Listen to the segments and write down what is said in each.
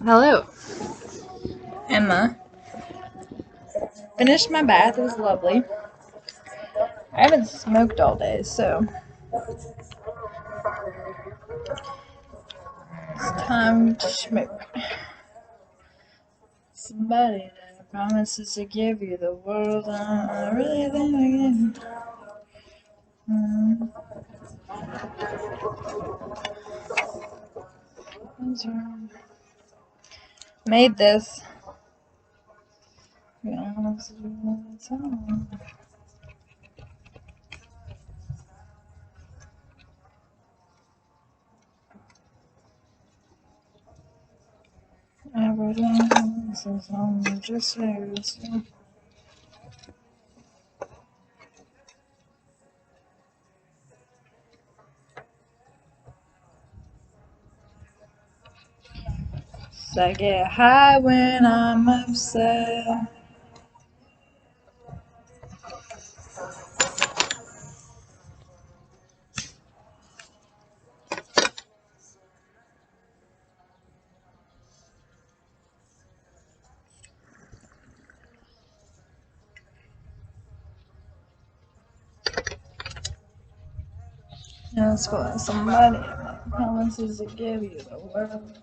Hello, Emma. Finished my bath. It was lovely. I haven't smoked all day, so it's time to smoke. Somebody that promises to give you the world. I really think I can. Made this. Just I get high when I'm upset. That's why somebody that promises to give you the world.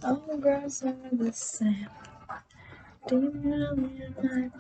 All girls are the same. Deep down in my brain.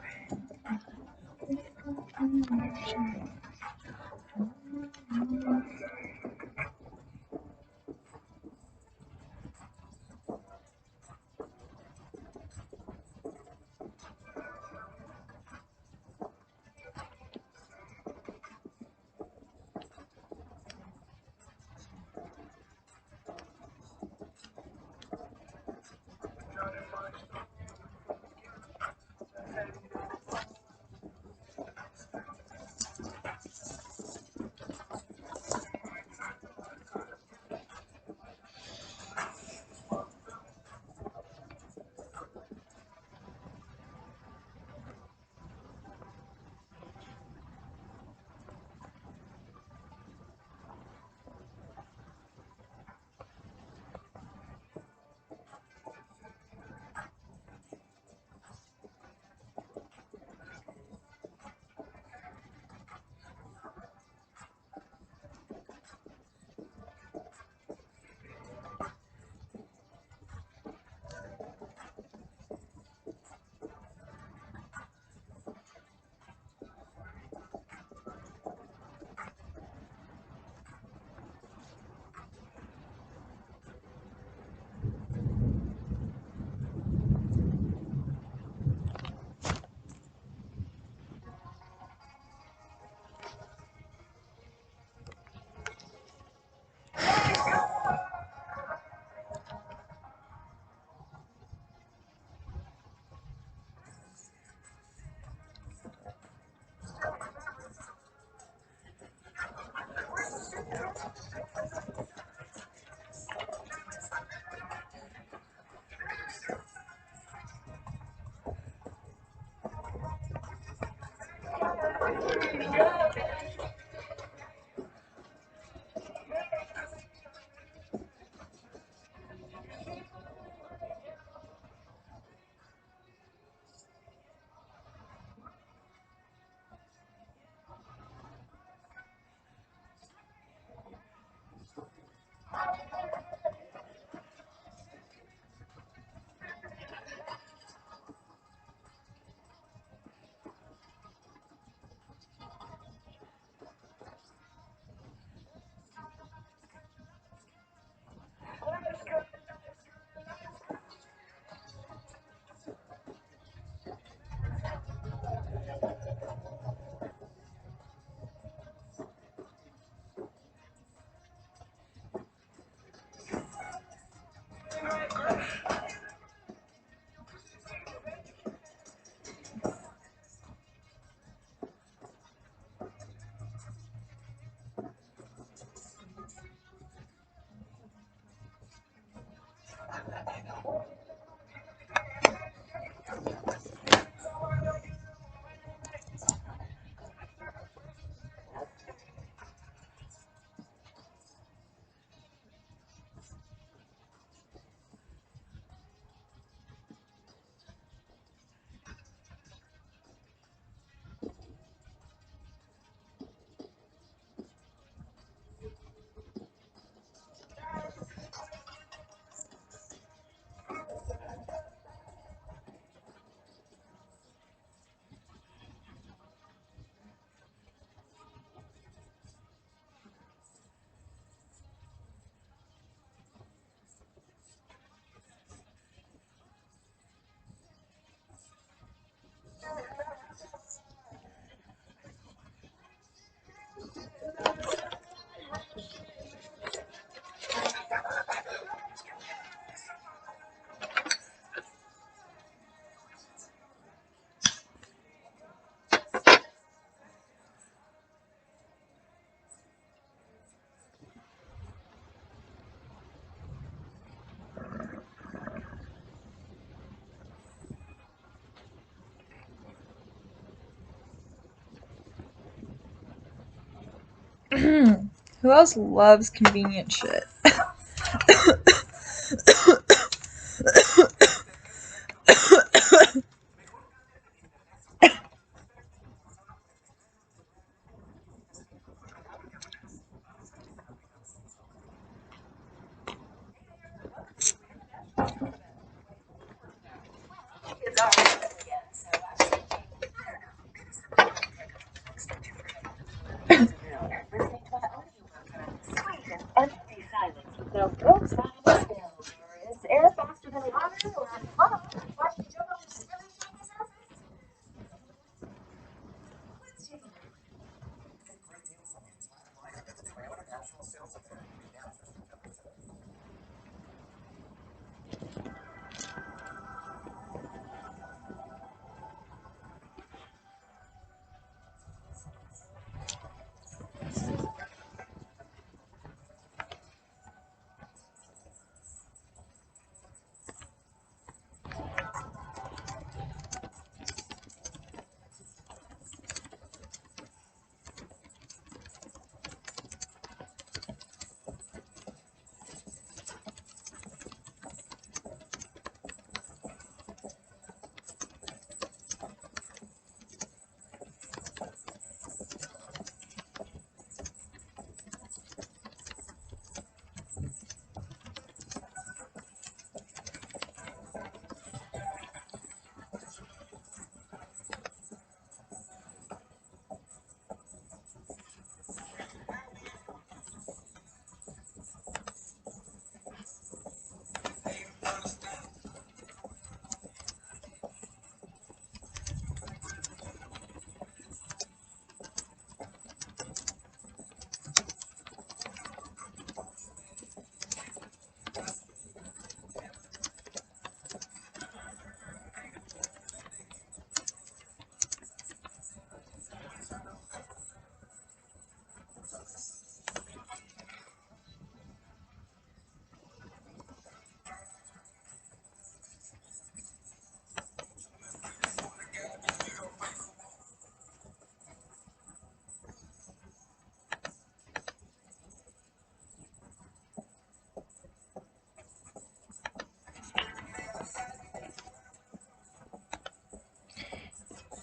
Who else loves convenient shit?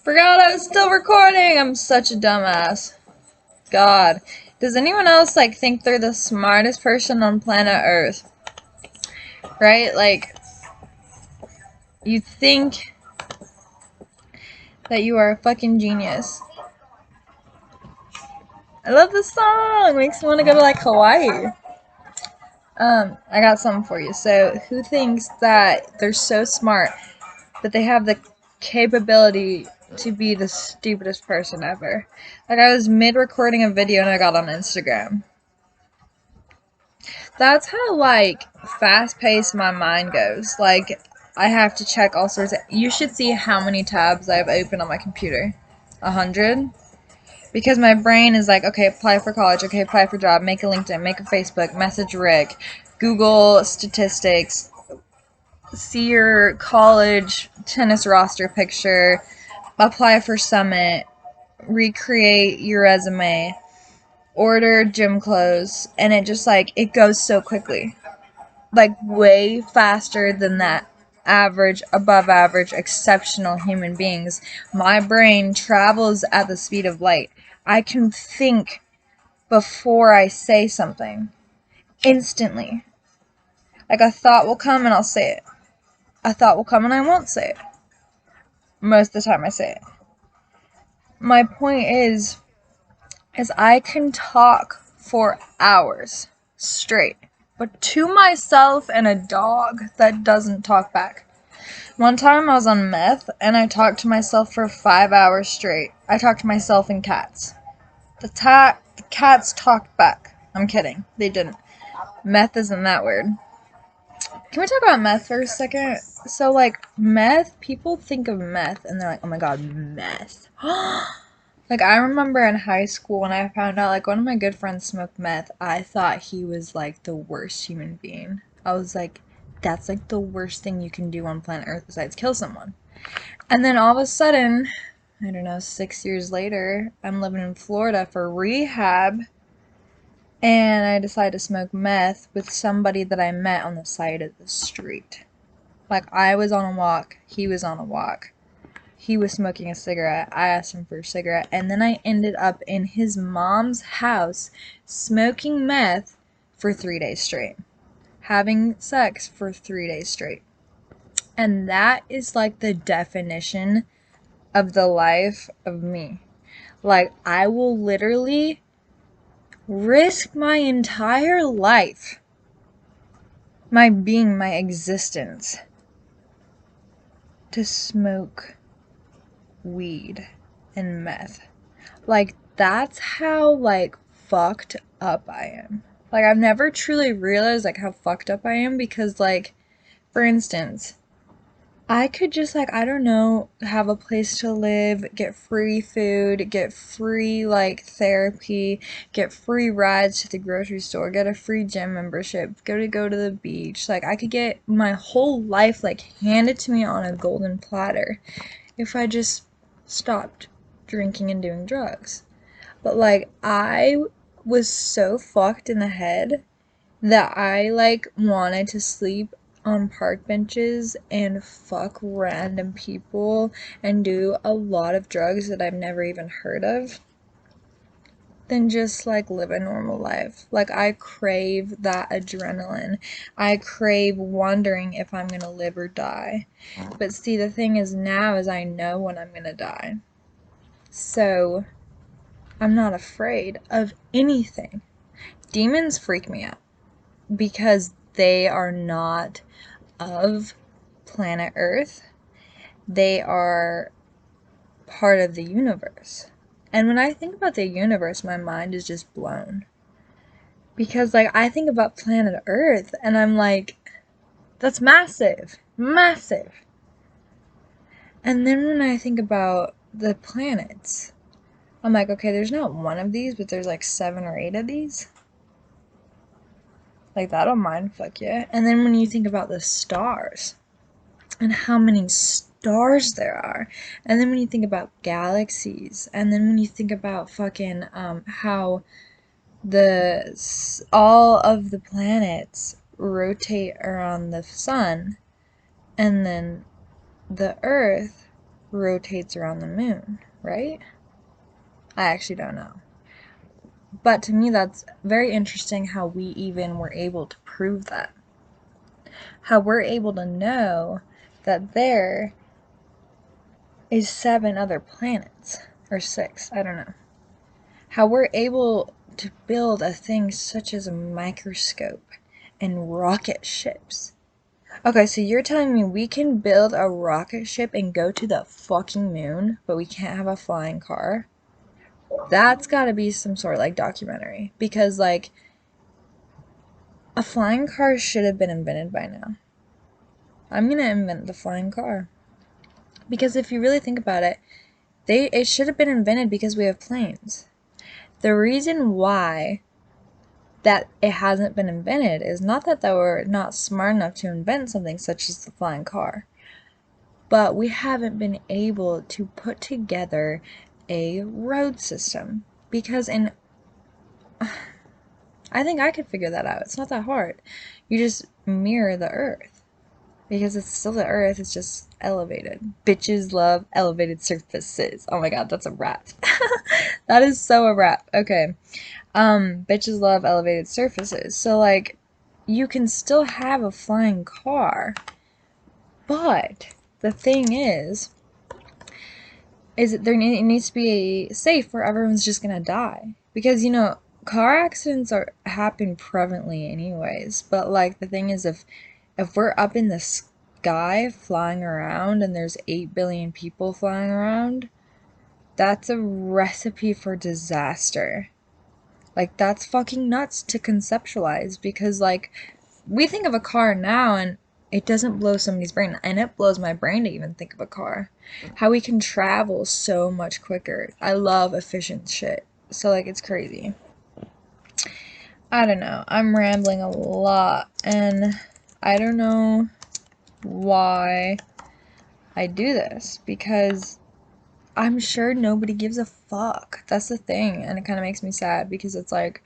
Forgot I was still recording! I'm such a dumbass. God. Does anyone else, like, think they're the smartest person on planet Earth? Right? Like, you think that you are a fucking genius. I love this song! Makes me want to go to, like, Hawaii. I got something for you. So, who thinks that they're so smart that they have the capability to be the stupidest person ever? Like, I was mid-recording a video and I got on Instagram. That's how, like, fast-paced my mind goes. Like, I have to check all sorts of... You should see how many tabs I have open on my computer. 100? Because my brain is like, okay, apply for college, okay, apply for job, make a LinkedIn, make a Facebook, message Rick, Google statistics, see your college tennis roster picture, apply for Summit, recreate your resume, order gym clothes, and it just, like, it goes so quickly. Like, way faster than that average, above average, exceptional human beings. My brain travels at the speed of light. I can think before I say something. Instantly. Like, a thought will come and I'll say it. A thought will come and I won't say it. Most of the time I say it. My point is I can talk for hours straight. But to myself and a dog that doesn't talk back. One time I was on meth and I talked to myself for 5 hours straight. I talked to myself and cats. The cats talked back. I'm kidding. They didn't. Meth isn't that weird. Can we talk about meth for a second? So, like, meth, people think of meth and they're like, oh my god, meth. Like, I remember in high school when I found out, like, one of my good friends smoked meth, I thought he was, like, the worst human being. I was like, that's, like, the worst thing you can do on planet Earth besides kill someone. And then all of a sudden, I don't know, 6 years later, I'm living in Florida for rehab, And I decided to smoke meth with somebody that I met on the side of the street. Like, I was on a walk, he was on a walk. He was smoking a cigarette. I asked him for a cigarette. And then I ended up in his mom's house smoking meth for 3 days straight. Having sex for 3 days straight. And that is like the definition of the life of me. Like, I will literally risk my entire life, my being, my existence, to smoke weed and meth. Like, that's how, like, fucked up I am. Like, I've never truly realized, like, how fucked up I am because, like, for instance, I could just, like, I don't know, have a place to live, get free food, get free, like, therapy, get free rides to the grocery store, get a free gym membership, go to the beach. Like, I could get my whole life, like, handed to me on a golden platter if I just stopped drinking and doing drugs. But, like, I was so fucked in the head that I, like, wanted to sleep on park benches and fuck random people and do a lot of drugs that I've never even heard of than just, like, live a normal life. Like, I crave that adrenaline. I crave wondering if I'm gonna live or die. But see, the thing is now is I know when I'm gonna die. So, I'm not afraid of anything. Demons freak me out because they are not of planet Earth. They are part of the universe. And when I think about the universe, my mind is just blown. Because, like, I think about planet Earth and I'm like, that's massive. Massive. And then when I think about the planets, I'm like, okay, there's not one of these, but there's like 7 or 8 of these. Like, that'll mindfuck you. And then when you think about the stars and how many stars there are, and then when you think about galaxies, and then when you think about fucking how all of the planets rotate around the sun, and then the Earth rotates around the moon, right? I actually don't know. But to me, that's very interesting how we even were able to prove that. How we're able to know that there is 7 other planets. Or 6, I don't know. How we're able to build a thing such as a microscope and rocket ships. Okay, so you're telling me we can build a rocket ship and go to the fucking moon, but we can't have a flying car? That's gotta be some sort of, like, documentary. Because, like, a flying car should have been invented by now. I'm gonna invent the flying car. Because if you really think about it, it should have been invented because we have planes. The reason why that it hasn't been invented is not that they were not smart enough to invent something such as the flying car, but we haven't been able to put together a road system. Because I think I could figure that out. It's not that hard. You just mirror the Earth. Because it's still the Earth, it's just elevated. Bitches love elevated surfaces. Oh my god, that's a rap. That is so a rap. Okay. Bitches love elevated surfaces. So, like, you can still have a flying car, but the thing is that it needs to be safe or everyone's just gonna die. Because, you know, car accidents happen prevalently anyways. But, like, the thing is, if we're up in the sky flying around and there's 8 billion people flying around, that's a recipe for disaster. Like, that's fucking nuts to conceptualize because, like, we think of a car now and it doesn't blow somebody's brain, and it blows my brain to even think of a car. How we can travel so much quicker. I love efficient shit. So, like, it's crazy. I don't know. I'm rambling a lot, and I don't know why I do this because I'm sure nobody gives a fuck. That's the thing, and it kind of makes me sad because it's like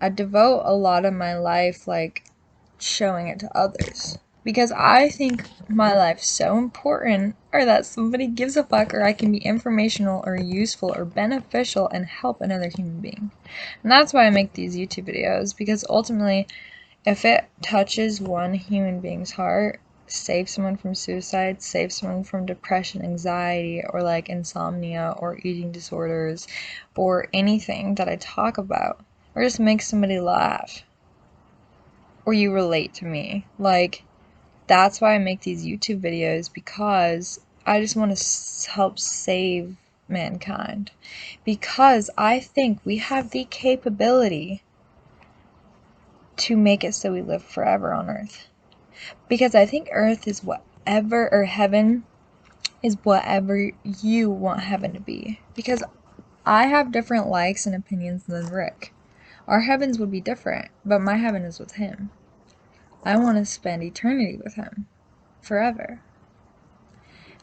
I devote a lot of my life, like, showing it to others. Because I think my life's so important, or that somebody gives a fuck, or I can be informational, or useful, or beneficial, and help another human being. And that's why I make these YouTube videos, because ultimately, if it touches one human being's heart, save someone from suicide, save someone from depression, anxiety, or like insomnia, or eating disorders, or anything that I talk about, or just make somebody laugh, or you relate to me, like, that's why I make these YouTube videos, because I just want to help save mankind. Because I think we have the capability to make it so we live forever on Earth. Because I think Earth is whatever, or heaven is whatever you want heaven to be. Because I have different likes and opinions than Rick. Our heavens would be different, but my heaven is with him. I want to spend eternity with him. Forever.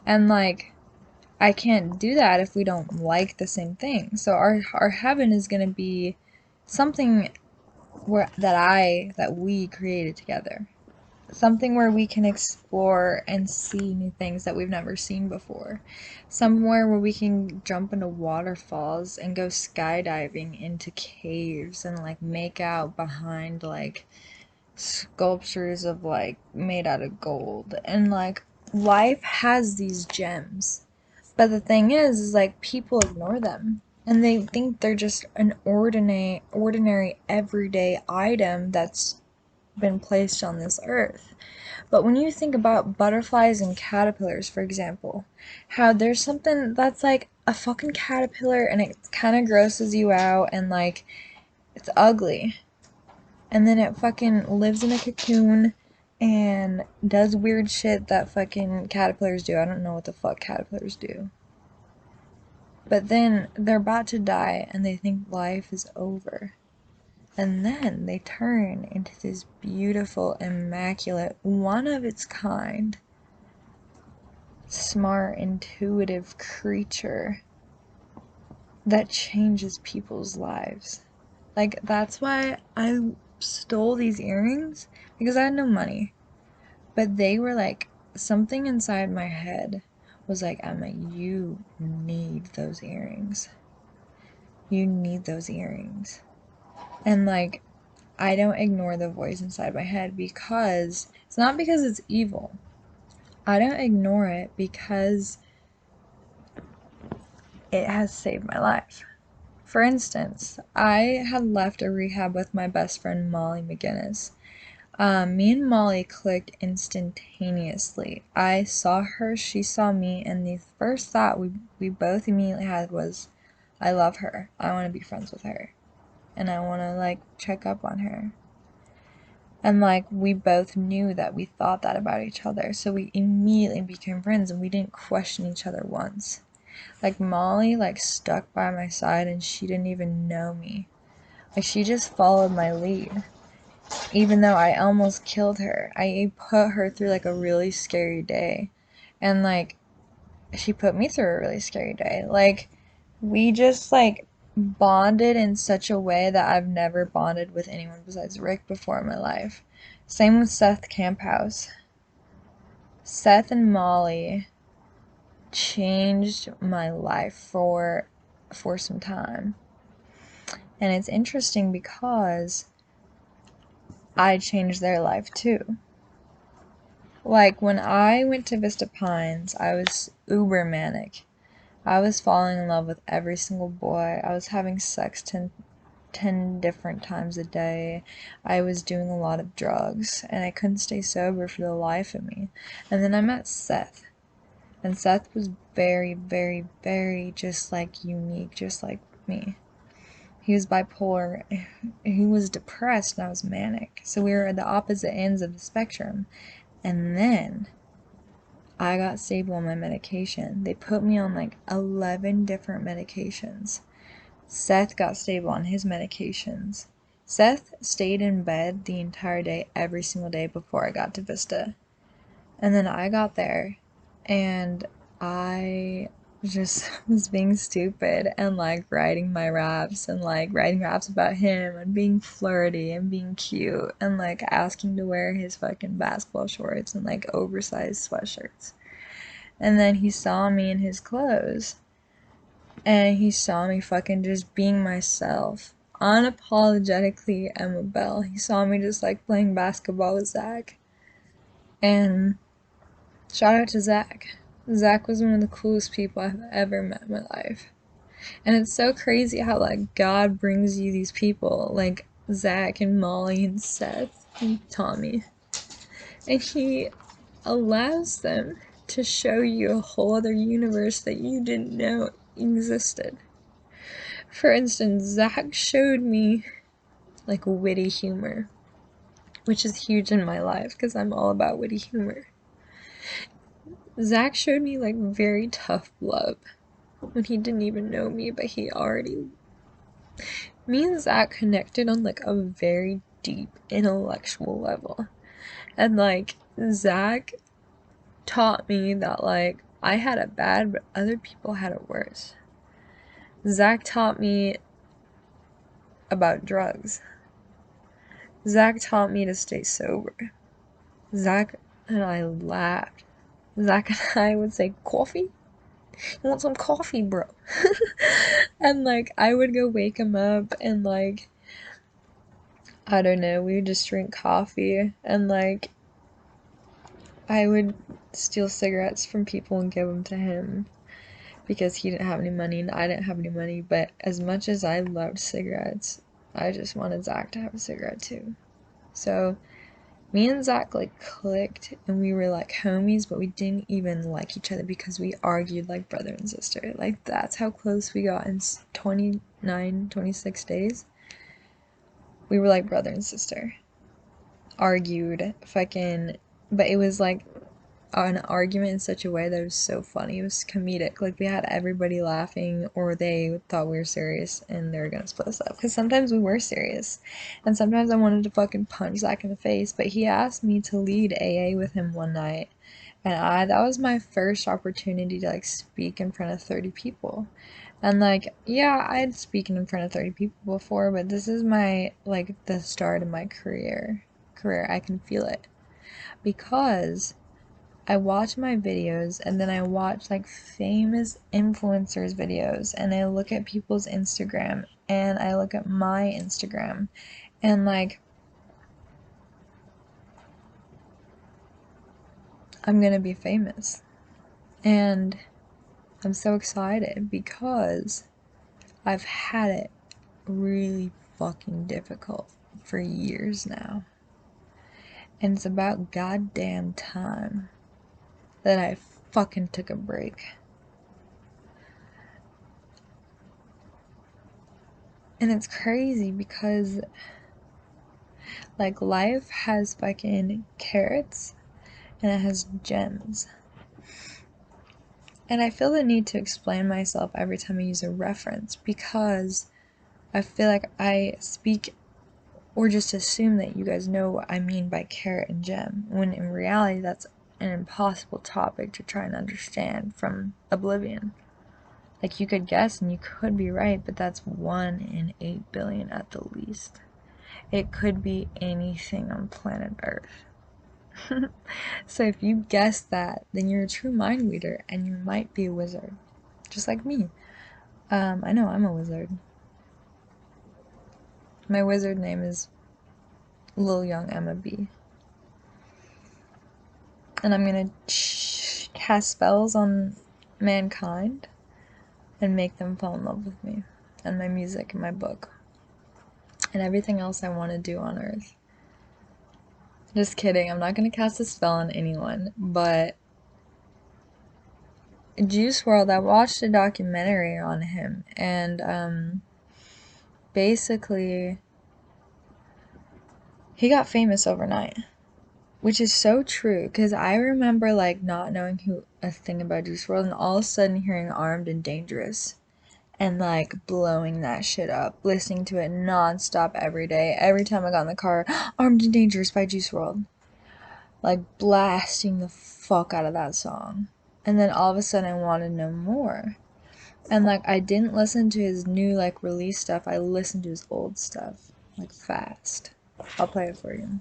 And like, I can't do that if we don't like the same thing. So our heaven is going to be something that we created together. Something where we can explore and see new things that we've never seen before. Somewhere where we can jump into waterfalls and go skydiving into caves and like make out behind like sculptures of like made out of gold. And like, life has these gems. But the thing is like, people ignore them. And they think they're just an ordinary everyday item that's been placed on this earth. But when you think about butterflies and caterpillars, for example, how there's something that's like a fucking caterpillar and it kind of grosses you out and like, it's ugly. And then it fucking lives in a cocoon and does weird shit that fucking caterpillars do. I don't know what the fuck caterpillars do. But then they're about to die and they think life is over. And then they turn into this beautiful, immaculate, one of its kind, smart, intuitive creature that changes people's lives. Like, that's why I stole these earrings, because I had no money. But they were like, something inside my head was like, Emma, you need those earrings. You need those earrings. And like, I don't ignore the voice inside my head, because it's not because it's evil. I don't ignore it because it has saved my life. For instance, I had left a rehab with my best friend Molly McGinnis. Me and Molly clicked instantaneously. I saw her, she saw me, and the first thought we both immediately had was, I love her. I want to be friends with her. And I want to, like, check up on her. And, like, we both knew that we thought that about each other. So we immediately became friends, and we didn't question each other once. Like, Molly, like, stuck by my side, and she didn't even know me. Like, she just followed my lead. Even though I almost killed her, I put her through like a really scary day. And like, she put me through a really scary day. Like, we just like bonded in such a way that I've never bonded with anyone besides Rick before in my life. Same with Seth Camphouse. Seth and Molly changed my life for some time. And it's interesting because I changed their life too. Like, when I went to Vista Pines, I was uber manic. I was falling in love with every single boy. I was having sex 10 different times a day. I was doing a lot of drugs, and I couldn't stay sober for the life of me. And then I met Seth. And Seth was very, very, very just like unique, just like me. He was bipolar. He was depressed, and I was manic. So we were at the opposite ends of the spectrum. And then I got stable on my medication. They put me on like 11 different medications. Seth got stable on his medications. Seth stayed in bed the entire day, every single day before I got to Vista. And then I got there, and I just was being stupid and like writing my raps and like writing raps about him and being flirty and being cute and like asking to wear his fucking basketball shorts and like oversized sweatshirts. And then he saw me in his clothes and he saw me fucking just being myself. Unapologetically Emma Bell. He saw me just like playing basketball with Zach. And shout out to Zach. Zach was one of the coolest people I've ever met in my life. And it's so crazy how like God brings you these people like Zach and Molly and Seth and Tommy. And he allows them to show you a whole other universe that you didn't know existed. For instance, Zach showed me like witty humor, which is huge in my life because I'm all about witty humor. Zach showed me like very tough love when he didn't even know me, but he already. Me and Zach connected on like a very deep intellectual level. And like, Zach taught me that like I had it bad, but other people had it worse. Zach taught me about drugs. Zach taught me to stay sober. Zach and I laughed. Zach and I would say, "Coffee? You want some coffee, bro?" And like, I would go wake him up and like, I don't know, we would just drink coffee and like, I would steal cigarettes from people and give them to him because he didn't have any money and I didn't have any money. But as much as I loved cigarettes, I just wanted Zach to have a cigarette too. So me and Zach like clicked and we were like homies, but we didn't even like each other because we argued like brother and sister. Like that's how close we got in 29, 26 days. We were like brother and sister. Argued, fucking, but it was like an argument in such a way that was so funny. It was comedic. Like we had everybody laughing, or they thought we were serious and they were gonna split us up. Because sometimes we were serious, and sometimes I wanted to fucking punch Zach in the face. But he asked me to lead AA with him one night, and that was my first opportunity to like speak in front of 30 people. And like, yeah, I'd spoken in front of 30 people before, but this is my like the start of my career. I can feel it because I watch my videos and then I watch like famous influencers videos and I look at people's Instagram and I look at my Instagram and like I'm gonna be famous. And I'm so excited because I've had it really fucking difficult for years now. And it's about goddamn time that I fucking took a break. And it's crazy because like life has fucking carrots and it has gems. And I feel the need to explain myself every time I use a reference because I feel like I speak or just assume that you guys know what I mean by carrot and gem, when in reality that's an impossible topic to try and understand from oblivion. Like you could guess and you could be right, but that's 1 in 8 billion at the least. It could be anything on planet Earth. So if you guess that, then you're a true mind reader and you might be a wizard. Just like me. I know I'm a wizard. My wizard name is Lil Young Emma B. And I'm gonna cast spells on mankind and make them fall in love with me and my music and my book and everything else I want to do on Earth. Just kidding, I'm not gonna cast a spell on anyone, but Juice WRLD, I watched a documentary on him, and basically he got famous overnight, which is so true because I remember like not knowing who a thing about Juice WRLD and all of a sudden hearing Armed and Dangerous and like blowing that shit up, listening to it non-stop every day. Every time I got in the car, Armed and Dangerous by Juice WRLD, like blasting the fuck out of that song. And then all of a sudden I want to know more. And like I didn't listen to his new like release stuff. I listened to his old stuff. Like Fast. I'll play it for you.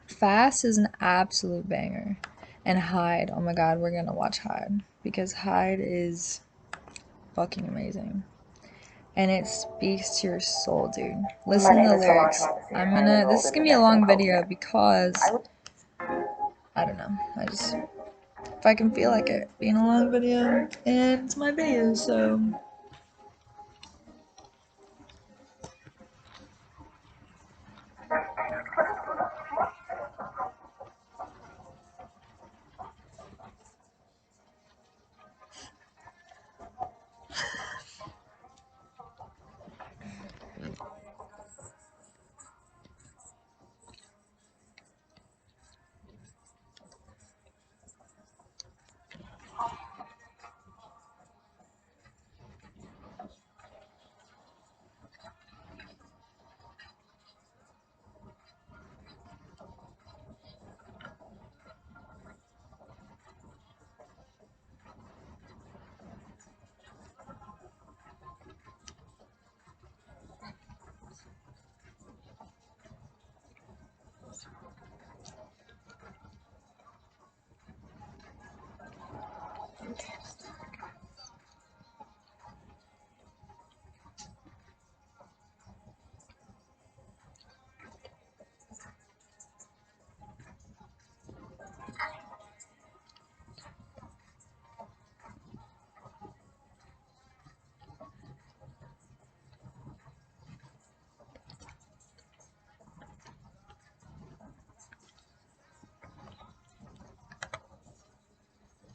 Fast is an absolute banger. And Hyde, oh my god, we're gonna watch Hyde. Because Hyde is fucking amazing. And it speaks to your soul, dude. Listen to the lyrics. This is gonna be a long video because, I don't know, if I can feel like it being a long video, and it's my video, so